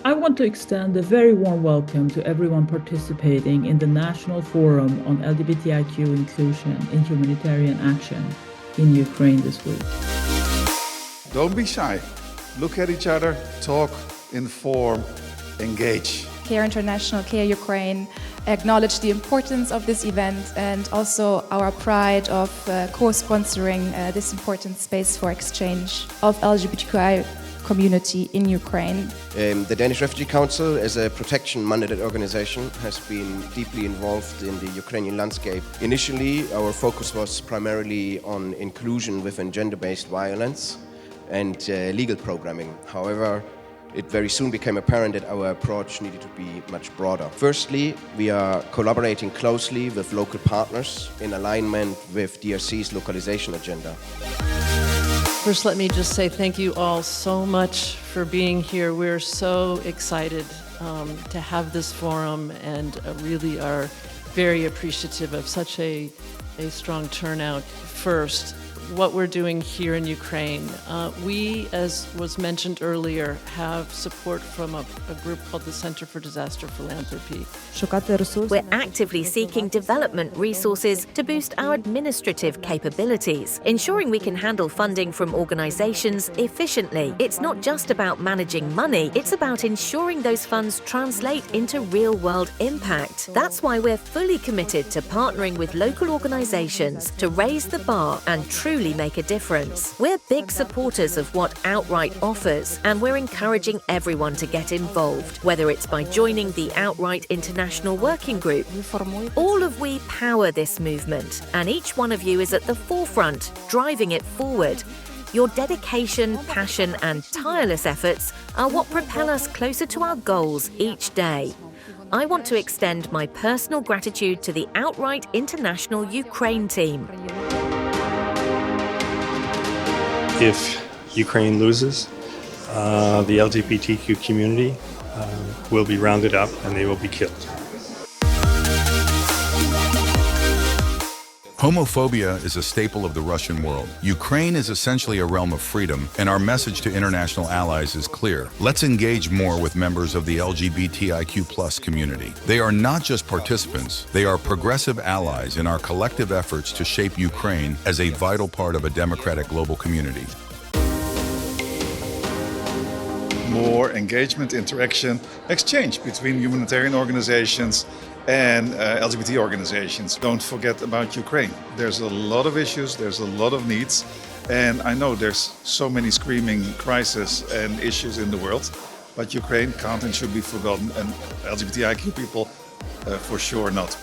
I want to extend a very warm welcome to everyone participating in the National Forum on LGBTIQ Inclusion in Humanitarian Action in Ukraine this week. Don't be shy. Look at each other, talk, inform, engage. CARE International, CARE Ukraine acknowledge the importance of this event and also our pride of co-sponsoring this important space for exchange of LGBTQI community in Ukraine. The Danish Refugee Council, as a protection-mandated organization, has been deeply involved in the Ukrainian landscape. Initially, our focus was primarily on inclusion within gender-based violence and legal programming. However, it very soon became apparent that our approach needed to be much broader. Firstly, we are collaborating closely with local partners in alignment with DRC's localization agenda. First, let me just say thank you all so much for being here. We're so excited to have this forum and really are very appreciative of such a strong turnout. First, what we're doing here in Ukraine. We, as was mentioned earlier, have support from a group called the Center for Disaster Philanthropy. We're actively seeking development resources to boost our administrative capabilities, ensuring we can handle funding from organizations efficiently. It's not just about managing money, it's about ensuring those funds translate into real-world impact. That's why we're fully committed to partnering with local organizations to raise the bar and truly make a difference. We're big supporters of what Outright offers, and we're encouraging everyone to get involved, whether it's by joining the Outright International Working Group. All of we power this movement, and each one of you is at the forefront, driving it forward. Your dedication, passion, and tireless efforts are what propel us closer to our goals each day. I want to extend my personal gratitude to the Outright International Ukraine team. If Ukraine loses, the LGBTQ community will be rounded up and they will be killed. Homophobia is a staple of the Russian world. Ukraine is essentially a realm of freedom, and our message to international allies is clear. Let's engage more with members of the LGBTIQ+ community. They are not just participants, they are progressive allies in our collective efforts to shape Ukraine as a vital part of a democratic global community. More engagement, interaction, exchange between humanitarian organizations and LGBT organizations. Don't forget about Ukraine. There's a lot of issues, there's a lot of needs, and I know there's so many screaming crises and issues in the world, but Ukraine can't and should be forgotten, and LGBTIQ people for sure not.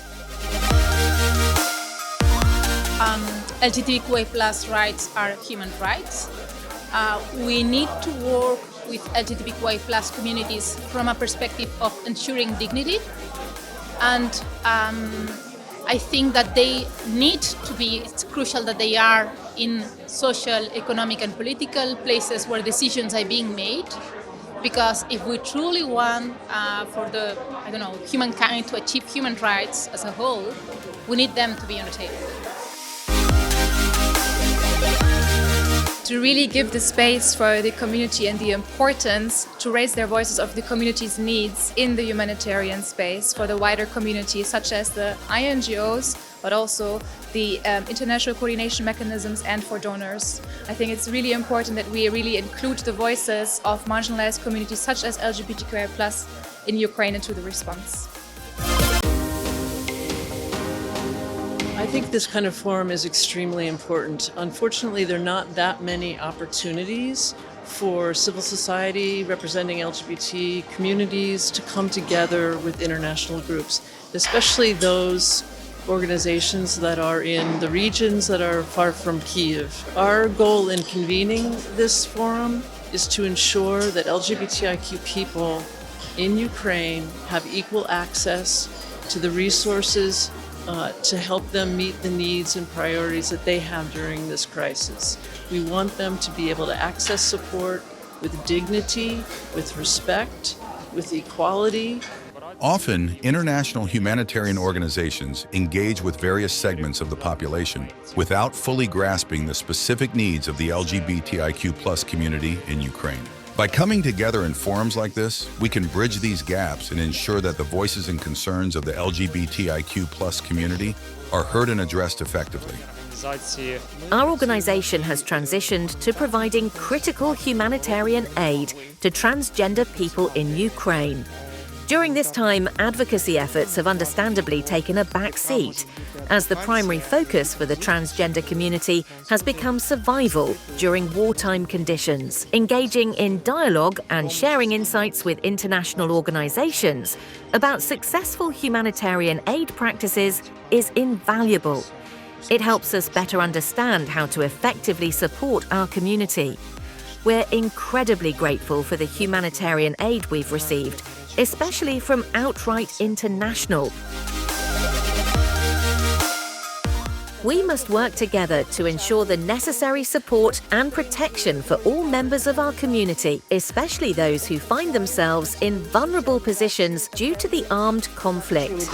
LGBTQI+ rights are human rights. We need to work with LGBTQI+ communities from a perspective of ensuring dignity. And I think that they need to be, it's crucial that they are in social, economic and political places where decisions are being made. Because if we truly want for humankind to achieve human rights as a whole, we need them to be on the table. To really give the space for the community and the importance to raise their voices of the community's needs in the humanitarian space for the wider community, such as the INGOs, but also the international coordination mechanisms and for donors. I think it's really important that we really include the voices of marginalized communities such as LGBTQI+ in Ukraine into the response. I think this kind of forum is extremely important. Unfortunately, there are not that many opportunities for civil society representing LGBT communities to come together with international groups, especially those organizations that are in the regions that are far from Kyiv. Our goal in convening this forum is to ensure that LGBTIQ people in Ukraine have equal access to the resources to help them meet the needs and priorities that they have during this crisis. We want them to be able to access support with dignity, with respect, with equality. Often, international humanitarian organizations engage with various segments of the population without fully grasping the specific needs of the LGBTIQ+ community in Ukraine. By coming together in forums like this, we can bridge these gaps and ensure that the voices and concerns of the LGBTIQ+ community are heard and addressed effectively. Our organisation has transitioned to providing critical humanitarian aid to transgender people in Ukraine. During this time, advocacy efforts have understandably taken a back seat, as the primary focus for the transgender community has become survival during wartime conditions. Engaging in dialogue and sharing insights with international organisations about successful humanitarian aid practices is invaluable. It helps us better understand how to effectively support our community. We're incredibly grateful for the humanitarian aid we've received, especially from Outright International. We must work together to ensure the necessary support and protection for all members of our community, especially those who find themselves in vulnerable positions due to the armed conflict.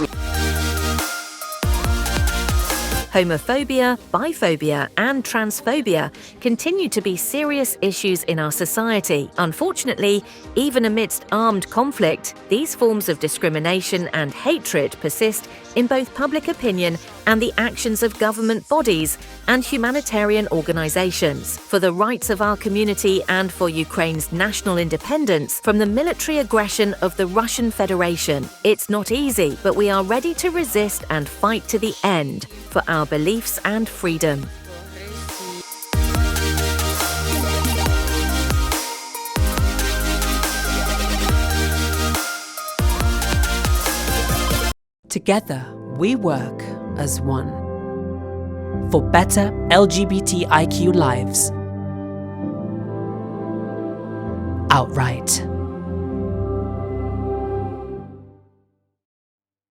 Homophobia, biphobia, and transphobia continue to be serious issues in our society. Unfortunately, even amidst armed conflict, these forms of discrimination and hatred persist in both public opinion and the actions of government bodies and humanitarian organizations. For the rights of our community and for Ukraine's national independence from the military aggression of the Russian Federation. It's not easy, but we are ready to resist and fight to the end for our beliefs and freedom. Together, we work as one for better LGBTIQ lives. Outright.